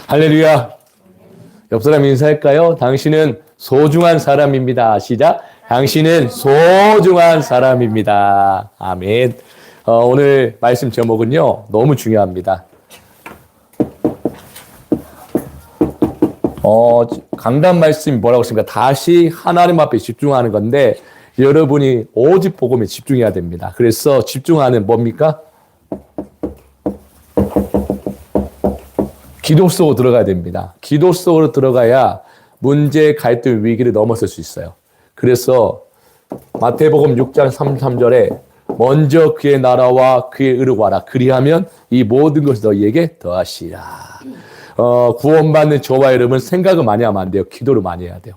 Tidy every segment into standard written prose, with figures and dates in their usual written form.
할렐루야. 옆 사람 인사할까요? 당신은 소중한 사람입니다. 시작. 당신은 소중한 사람입니다. 아멘. 오늘 말씀 제목은요, 너무 중요합니다. 강단 말씀이 뭐라고 했습니까? 다시 하나님 앞에 집중하는 건데, 여러분이 오직 복음에 집중해야 됩니다. 그래서 집중하는 뭡니까? 기도 속으로 들어가야 됩니다. 기도 속으로 들어가야 문제, 갈등, 위기를 넘어설 수 있어요. 그래서 마태복음 6장 33절에 먼저 그의 나라와 그의 의를 구하라. 그리하면 이 모든 것을 너희에게 더하시라. 구원받는 저와 여러분 생각을 많이 하면 안 돼요. 기도를 많이 해야 돼요.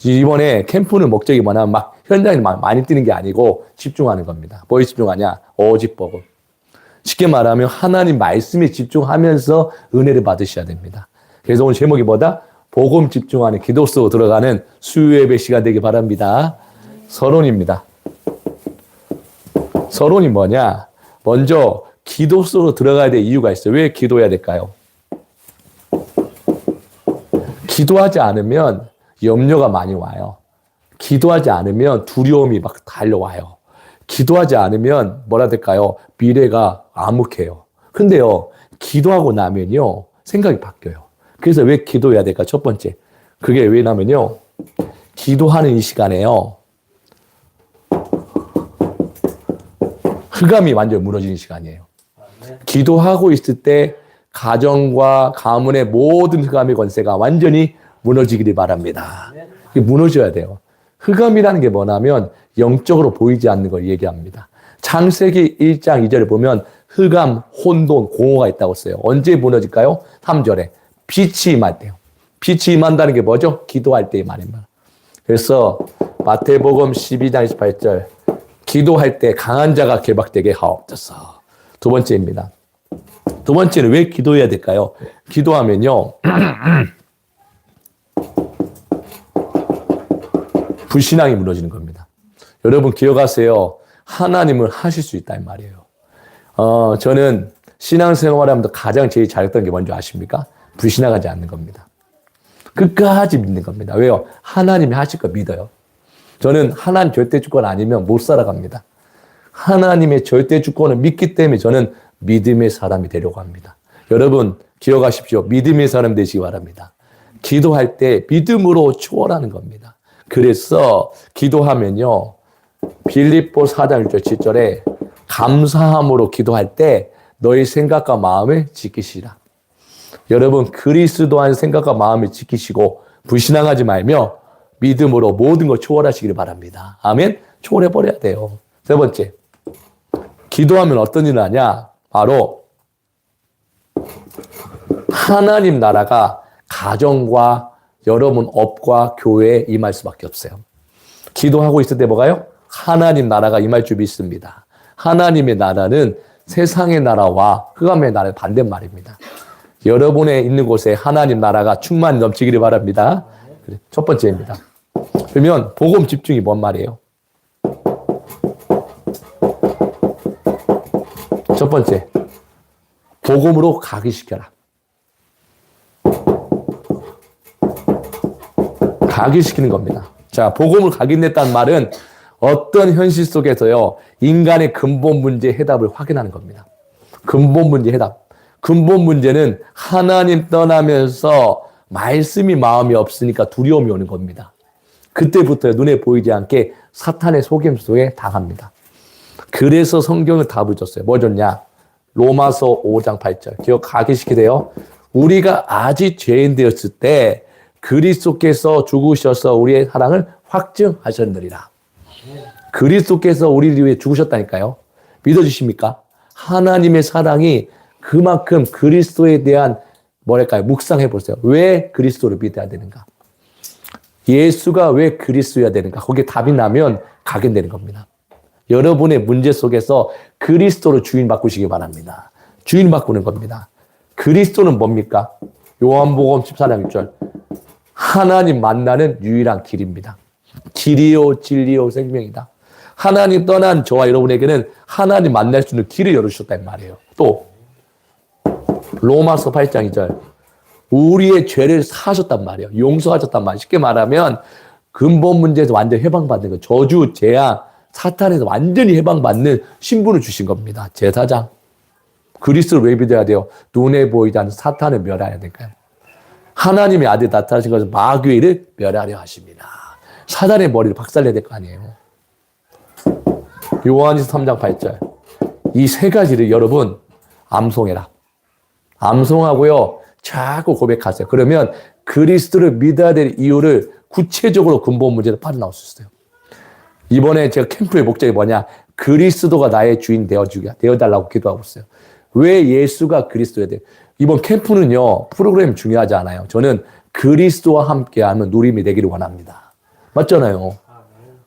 이번에 캠프는 목적이 뭐냐면 막 현장에 많이 뛰는 게 아니고 집중하는 겁니다. 뭐에 집중하냐? 오직 복음. 쉽게 말하면 하나님 말씀에 집중하면서 은혜를 받으셔야 됩니다. 그래서 오늘 제목이 뭐다? 복음 집중하는 기도 속으로 들어가는 수요 예배 시간 되길 바랍니다. 서론입니다. 서론이 뭐냐? 먼저 기도 속으로 들어가야 될 이유가 있어요. 왜 기도해야 될까요? 기도하지 않으면 염려가 많이 와요. 기도하지 않으면 두려움이 막 달려와요. 기도하지 않으면 뭐라 될까요? 미래가 암흑해요. 근데요, 기도하고 나면요, 생각이 바뀌어요. 그래서 왜 기도해야 될까? 첫 번째. 그게 왜냐면요, 기도하는 이 시간에요, 흑암이 완전 무너지는 시간이에요. 기도하고 있을 때 가정과 가문의 모든 흑암의 권세가 완전히 무너지기를 바랍니다. 무너져야 돼요. 흑암이라는 게 뭐냐면 영적으로 보이지 않는 걸 얘기합니다. 창세기 1장 2절에 보면 흑암, 혼돈, 공허가 있다고 써요. 언제 무너질까요? 3절에 빛이 임할 때요. 빛이 임한다는 게 뭐죠? 기도할 때의 말입니다. 그래서 마태복음 12장 28절 기도할 때 강한 자가 결박되게 하옵소서. 두 번째입니다. 두 번째는 왜 기도해야 될까요? 기도하면요, 불신앙이 무너지는 겁니다. 여러분 기억하세요. 하나님은 하실 수 있다는 말이에요. 저는 신앙생활하면서 가장 제일 잘했던 게 뭔지 아십니까? 불신앙하지 않는 겁니다. 끝까지 믿는 겁니다. 왜요? 하나님이 하실 거 믿어요. 저는 하나님 절대 주권 아니면 못 살아갑니다. 하나님의 절대 주권을 믿기 때문에 저는 믿음의 사람이 되려고 합니다. 여러분 기억하십시오. 믿음의 사람 되시기 바랍니다. 기도할 때 믿음으로 초월하는 겁니다. 그래서 기도하면요, 빌립보 4장 1절 7절에 감사함으로 기도할 때 너희 생각과 마음을 지키시라. 여러분 그리스도 안 생각과 마음을 지키시고 불신앙하지 말며 믿음으로 모든 걸 초월하시기를 바랍니다. 아멘. 초월해버려야 돼요. 세 번째, 기도하면 어떤 일을 하냐? 바로 하나님 나라가 가정과 여러분 업과 교회에 임할 수밖에 없어요. 기도하고 있을 때 뭐가요? 하나님 나라가 임할 줄 믿습니다. 하나님의 나라는 세상의 나라와 흑암의 나라의 반대말입니다. 여러분의 있는 곳에 하나님 나라가 충만히 넘치기를 바랍니다. 첫 번째입니다. 그러면 복음 집중이 뭔 말이에요? 첫 번째, 복음으로 각인시켜라. 각인시키는 겁니다. 자, 복음을 각인했다는 말은 어떤 현실 속에서요, 인간의 근본 문제의 해답을 확인하는 겁니다. 근본 문제 해답. 근본 문제는 하나님 떠나면서 말씀이 마음이 없으니까 두려움이 오는 겁니다. 그때부터 눈에 보이지 않게 사탄의 속임수에 당합니다. 그래서 성경은 답을 줬어요. 뭐 줬냐? 로마서 5장 8절. 기억 각인시키세요. 우리가 아직 죄인 되었을 때 그리스도께서 죽으셔서 우리의 사랑을 확증하셨느니라. 그리스도께서 우리를 위해 죽으셨다니까요. 믿어주십니까? 하나님의 사랑이 그만큼 그리스도에 대한 뭐랄까요? 묵상해 보세요. 왜 그리스도를 믿어야 되는가? 예수가 왜 그리스도여야 되는가? 거기에 답이 나면 각인되는 겁니다. 여러분의 문제 속에서 그리스도로 주인 바꾸시기 바랍니다. 주인 바꾸는 겁니다. 그리스도는 뭡니까? 요한복음 14장 6절. 하나님 만나는 유일한 길입니다. 길이요 진리요 생명이다. 하나님 떠난 저와 여러분에게는 하나님 만날 수 있는 길을 열어주셨다는 말이에요. 또 로마서 8장 2절. 우리의 죄를 사하셨단 말이에요. 용서하셨단 말이에요. 쉽게 말하면 근본 문제에서 완전히 해방받는 거. 저주, 재앙, 사탄에서 완전히 해방받는 신분을 주신 겁니다. 제사장. 그리스도를 왜 믿어야 돼요? 눈에 보이지 않는 사탄을 멸해야 될까요? 하나님의 아들이 나타나신 것은 마귀를 멸하려 하십니다. 사단의 머리를 박살내야 될 거 아니에요. 요한일서 3장 8절. 이 세 가지를 여러분 암송해라. 암송하고요. 자꾸 고백하세요. 그러면 그리스도를 믿어야 될 이유를 구체적으로 근본 문제를 빠져나올 수 있어요. 이번에 제가 캠프의 목적이 뭐냐? 그리스도가 나의 주인 되어달라고 기도하고 있어요. 왜 예수가 그리스도야 돼요? 이번 캠프는요, 프로그램이 중요하지 않아요. 저는 그리스도와 함께하는 누림이 되기를 원합니다. 맞잖아요.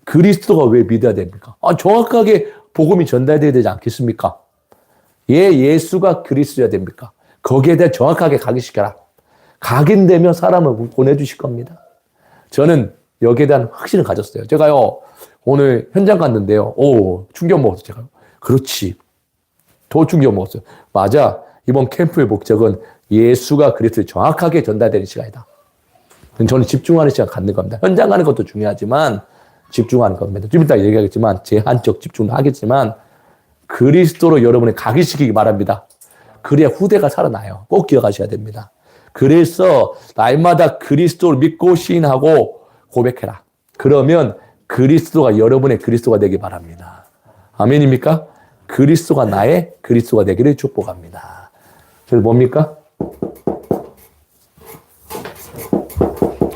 그리스도가 왜 믿어야 됩니까? 정확하게 복음이 전달돼야 되지 않겠습니까? 예수가 그리스도야 됩니까? 거기에 대해 정확하게 각인시켜라. 각인되면 사람을 보내주실 겁니다. 저는 여기에 대한 확신을 가졌어요. 제가요, 오늘 현장 갔는데요. 충격 먹었어요, 제가. 그렇지. 더 충격 먹었어요. 맞아. 이번 캠프의 목적은 예수가 그리스도를 정확하게 전달되는 시간이다. 저는 집중하는 시간 갖는 겁니다. 현장 가는 것도 중요하지만 집중하는 겁니다. 좀 이따 얘기하겠지만 제한적 집중도 하겠지만 그리스도로 여러분의 각인시키기 바랍니다. 그래야 후대가 살아나요. 꼭 기억하셔야 됩니다. 그래서 날마다 그리스도를 믿고 시인하고 고백해라. 그러면 그리스도가 여러분의 그리스도가 되기 바랍니다. 아멘입니까? 그리스도가 나의 그리스도가 되기를 축복합니다. 그래서 뭡니까?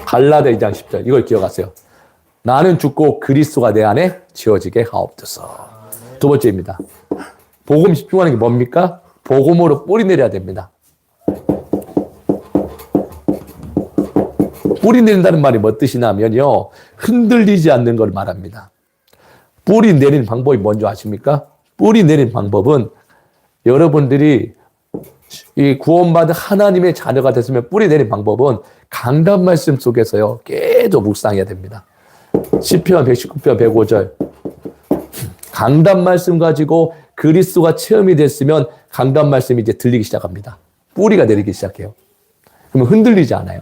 갈라디아 2장 10절. 이걸 기억하세요. 나는 죽고 그리스도가 내 안에 지어지게 하옵소서. 두 번째입니다. 복음 집중하는 게 뭡니까? 복음으로 뿌리 내려야 됩니다. 뿌리 내린다는 말이 뭐 뜻이냐면요. 흔들리지 않는 걸 말합니다. 뿌리 내리는 방법이 뭔지 아십니까? 뿌리 내리는 방법은 여러분들이 이 구원받은 하나님의 자녀가 됐으면 뿌리 내리는 방법은 강단 말씀 속에서요. 계속 묵상해야 됩니다. 시편 119편 105절. 강단 말씀 가지고 그리스도가 체험이 됐으면 강단 말씀이 이제 들리기 시작합니다. 뿌리가 내리기 시작해요. 그러면 흔들리지 않아요.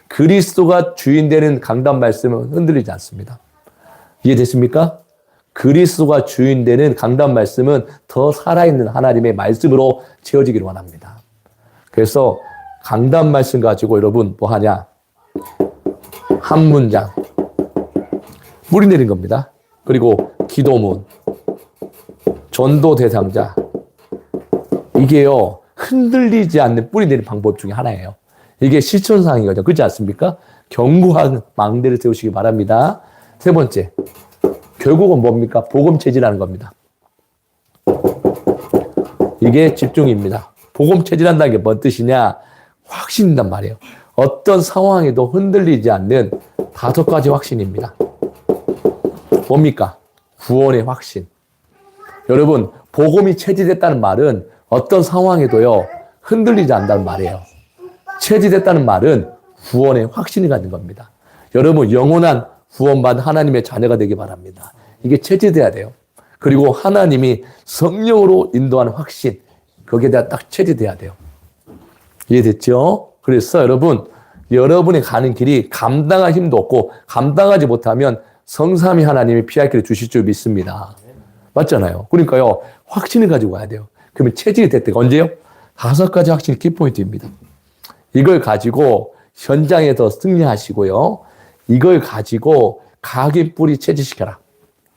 그리스도가 주인 되는 강단 말씀은 흔들리지 않습니다. 이해됐습니까? 그리스도가 주인 되는 강단 말씀은 더 살아있는 하나님의 말씀으로 채워지기를 원합니다. 그래서 강단 말씀 가지고 여러분 뭐 하냐? 한 문장. 뿌리 내린 겁니다. 그리고 기도문. 전도 대상자. 이게요, 흔들리지 않는 뿌리 내리는 방법 중에 하나예요. 이게 실천사항이거든요. 그렇지 않습니까? 견고한 망대를 세우시기 바랍니다. 세 번째. 결국은 뭡니까? 복음 체질하는 겁니다. 이게 집중입니다. 복음 체질한다는 게 뭔 뜻이냐? 확신이란 말이에요. 어떤 상황에도 흔들리지 않는 5가지 확신입니다. 뭡니까? 구원의 확신. 여러분, 복음이 체질됐다는 말은 어떤 상황에도요, 흔들리지 않는다는 말이에요. 체질됐다는 말은 구원의 확신이 갖는 겁니다. 여러분, 영원한 구원받은 하나님의 자녀가 되기 바랍니다. 이게 체질돼야 돼요. 그리고 하나님이 성령으로 인도하는 확신, 거기에 대한 딱 체질돼야 돼요. 이해됐죠? 그래서 여러분, 여러분이 가는 길이 감당할 힘도 없고 감당하지 못하면 성삼위 하나님이 피할 길을 주실 줄 믿습니다. 맞잖아요. 그러니까요, 확신을 가지고 와야 돼요. 그러면 체질이 됐대요. 언제요? 5가지 확신이 키포인트입니다. 이걸 가지고 현장에서 승리하시고요. 이걸 가지고 각인 뿌리 체질시켜라.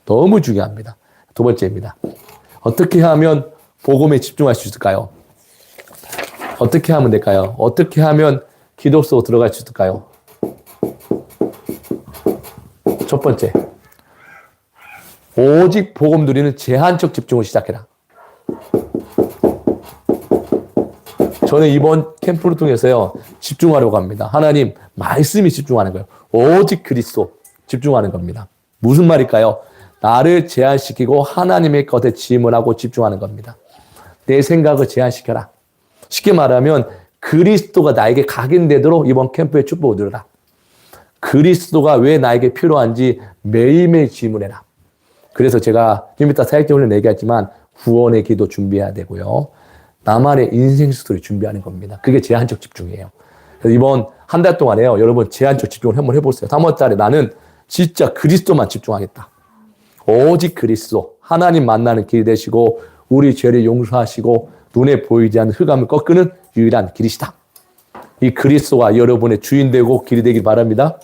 너무 중요합니다. 두 번째입니다. 어떻게 하면 복음에 집중할 수 있을까요? 어떻게 하면 될까요? 어떻게 하면 기도 속으로 들어갈 수 있을까요? 첫 번째. 오직 복음 누리는 제한적 집중을 시작해라. 저는 이번 캠프를 통해서요, 집중하려고 합니다. 하나님, 말씀이 집중하는 거예요. 오직 그리스도 집중하는 겁니다. 무슨 말일까요? 나를 제한시키고 하나님의 것에 질문하고 집중하는 겁니다. 내 생각을 제한시켜라. 쉽게 말하면 그리스도가 나에게 각인되도록 이번 캠프의 축복을 누려라. 그리스도가 왜 나에게 필요한지 매일매일 질문해라. 그래서 제가 좀 이따 사역자 훈련 얘기하지만 구원의 기도 준비해야 되고요. 나만의 인생 스토리 준비하는 겁니다. 그게 제한적 집중이에요. 그래서 이번 한 달 동안에요. 여러분 제한적 집중을 한번 해보세요. 3월 달에 나는 진짜 그리스도만 집중하겠다. 오직 그리스도. 하나님 만나는 길이 되시고 우리 죄를 용서하시고 눈에 보이지 않는 흑암을 꺾는 유일한 길이시다. 이 그리스도가 여러분의 주인 되고 길이 되길 바랍니다.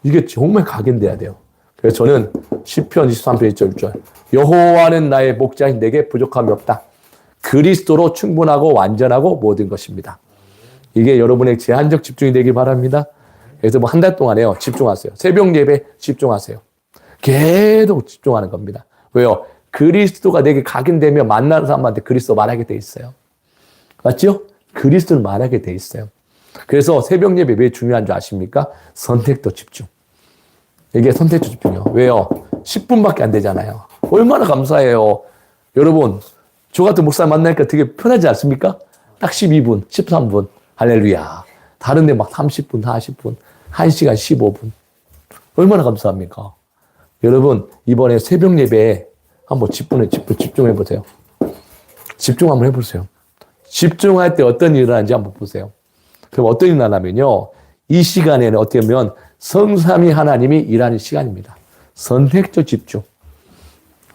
이게 정말 각인돼야 돼요. 그래서 저는 시편 23편 1절 여호와는 나의 목자인 내게 부족함이 없다. 그리스도로 충분하고 완전하고 모든 것입니다. 이게 여러분의 제한적 집중이 되길 바랍니다. 그래서 뭐 한 달 동안에요. 집중하세요. 새벽 예배 집중하세요. 계속 집중하는 겁니다. 왜요? 그리스도가 내게 각인되며 만나는 사람한테 그리스도 말하게 돼 있어요. 맞죠? 그리스도를 말하게 돼 있어요. 그래서 새벽 예배 왜 중요한 줄 아십니까? 선택도 집중. 이게 선택도 집중이요. 왜요? 10분밖에 안 되잖아요. 얼마나 감사해요. 여러분, 저 같은 목사 만나니까 되게 편하지 않습니까? 딱 12분, 13분. 할렐루야. 다른데 막 30분, 40분, 1시간 15분. 얼마나 감사합니까? 여러분, 이번에 새벽 예배에 한번 집중해 보세요. 집중 한번 해보세요. 집중할 때 어떤 일이 일어나는지 한번 보세요. 그럼 어떤 일이 일어나냐면요. 이 시간에는 어떻게 보면 성삼위 하나님이 일하는 시간입니다. 선택적 집중.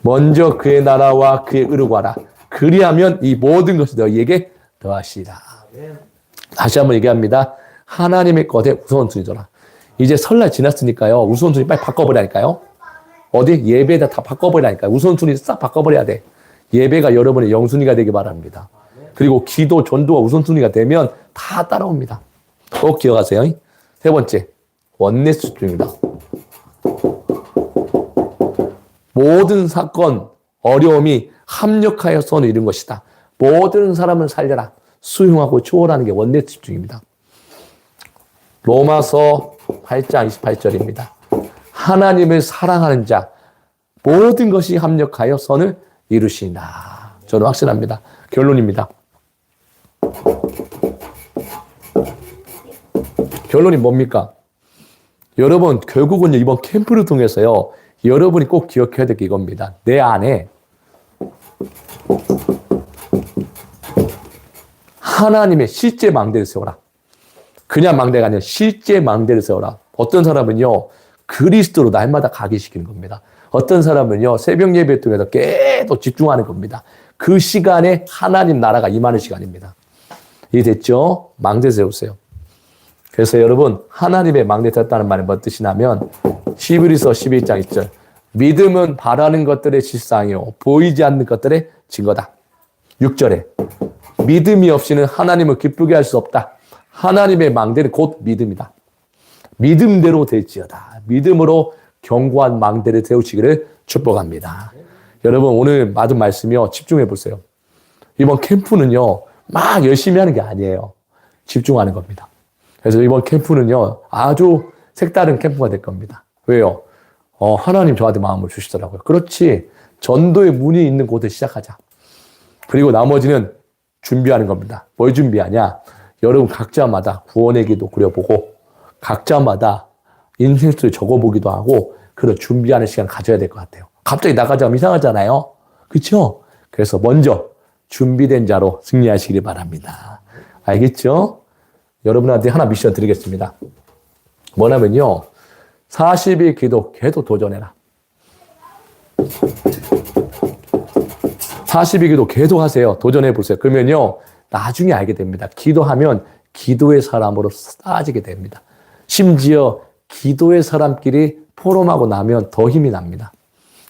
먼저 그의 나라와 그의 의를 구하라. 그리하면 이 모든 것을 너희에게 더하시리라. 다시 한번 얘기합니다. 하나님의 것에 우선순위 둬라. 이제 설날 지났으니까요. 우선순위 빨리 바꿔버리라니까요. 어디? 예배에다 다 바꿔버리라니까요. 우선순위 싹 바꿔버려야 돼. 예배가 여러분의 영순위가 되기 바랍니다. 그리고 기도, 전도가 우선순위가 되면 다 따라옵니다. 꼭 기억하세요. 세 번째, 원내스 집중입니다. 모든 사건, 어려움이 합력하여 선을 이룬 것이다. 모든 사람을 살려라. 수용하고 초월하는 게 원내스 집중입니다. 로마서 8장 28절입니다. 하나님을 사랑하는 자, 모든 것이 합력하여 선을 이루시나. 저는 확신합니다. 결론입니다. 결론이 뭡니까? 여러분, 결국은 이번 캠프를 통해서요, 여러분이 꼭 기억해야 될 게 이겁니다. 내 안에 하나님의 실제 망대를 세워라. 그냥 망대가 아니라 실제 망대를 세워라. 어떤 사람은요, 그리스도로 날마다 각인시키는 겁니다. 어떤 사람은요, 새벽 예배 통해서 계속 집중하는 겁니다. 그 시간에 하나님 나라가 임하는 시간입니다. 이해됐죠? 망대 세우세요. 그래서 여러분, 하나님의 망대 세웠다는 말이 뭔 뜻이냐면, 히브리서 11장 1절. 믿음은 바라는 것들의 실상이요, 보이지 않는 것들의 증거다. 6절에. 믿음이 없이는 하나님을 기쁘게 할 수 없다. 하나님의 망대는 곧 믿음이다. 믿음대로 될지어다. 믿음으로 견고한 망대를 세우시기를 축복합니다. 여러분, 오늘 받은 말씀이요, 집중해 보세요. 이번 캠프는요, 막 열심히 하는 게 아니에요. 집중하는 겁니다. 그래서 이번 캠프는요, 아주 색다른 캠프가 될 겁니다. 왜요? 하나님 저한테 마음을 주시더라고요. 그렇지. 전도의 문이 있는 곳에 시작하자. 그리고 나머지는 준비하는 겁니다. 뭘 준비하냐? 여러분 각자마다 구원의 기도 그려보고, 각자마다 인생 스토리 적어보기도 하고, 그런 준비하는 시간을 가져야 될 것 같아요. 갑자기 나가자면 이상하잖아요. 그렇죠? 그래서 먼저 준비된 자로 승리하시길 바랍니다. 알겠죠? 여러분한테 하나 미션 드리겠습니다. 뭐냐면요, 40일 기도 계속 도전해라. 40일 기도 계속 하세요. 도전해 보세요. 그러면요, 나중에 알게 됩니다. 기도하면 기도의 사람으로 쌓아지게 됩니다. 심지어 기도의 사람끼리 포럼하고 나면 더 힘이 납니다.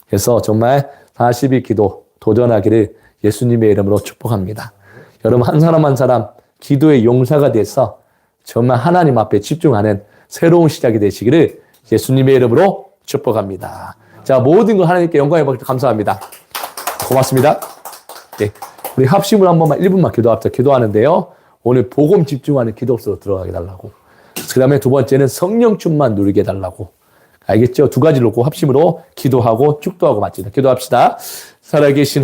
그래서 정말 40일 기도 도전하기를 예수님의 이름으로 축복합니다. 여러분 한 사람 한 사람 기도의 용사가 돼서 정말 하나님 앞에 집중하는 새로운 시작이 되시기를 예수님의 이름으로 축복합니다. 자, 모든 거 하나님께 영광을 받기 감사합니다. 고맙습니다. 네, 우리 합심을 한 번만 1분만 기도하는데요. 오늘 복음 집중하는 기도로 들어가게 달라고. 그 다음에 두 번째는 성령 충만 누리게 해달라고. 알겠죠? 두 가지 놓고 합심으로 기도하고 축도하고 마칩니다. 기도합시다. 살아계신